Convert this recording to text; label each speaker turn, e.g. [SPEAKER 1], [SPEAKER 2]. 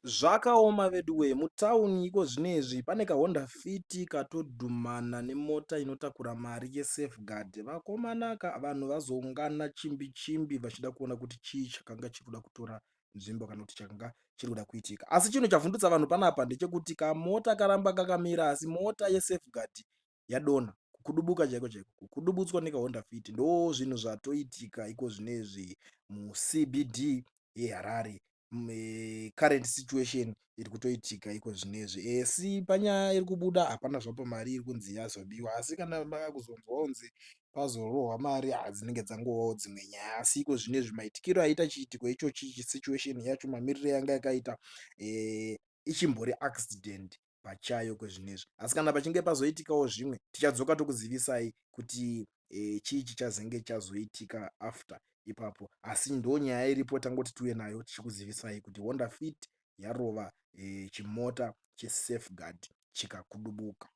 [SPEAKER 1] Zvakaoma veduwe, mutauni iko zvinezvi pane kaHonda Fit katodhumana nemota inotakura mari yeSafeguard. Vakomana vanhu vazoungana chimbi chimbi vachida kuona kuti chii chakanga chiri kuda kutora nzvimbo kana kuti chakanga chiri kuda kuitika. Asi chinhu chavhundutsa vanhu panapa ndechekuti kamota karamba kakamira asi mota yeSafeguard yadonha. Kukudubuka chaiko chaiko. Kukudubutswa nekaHonda Fit ndo zvinhu zvatoitika iko zvinezvi muCBD yeHarare. Current situation iri kutoitika iko zvinezvi. Esi panyaya iri kubuda hapana zvapo mari iri kunzi yazobiwa. Asi kana makakuzonzwawo kunzi pazorohwa mari dzinenge dzangovawo dzimwe nyaya. Asi iko zvinezvi maitikiro aita chiitiko ichochi, situation yacho mamiriro yanga yakaita ichimbori accident pachayo kwezvinezvi. Asi kana pachinge pazoitikawo zvimwe tichadzoka tokuzivisai kuti chii chichazenge chazoitika after ipapo. Asi ndo nyaya iripo tangoti tiuye nayo tichikuzivisai kuti Honda Fit yarova chimota cheSafeguard chikakudubuka.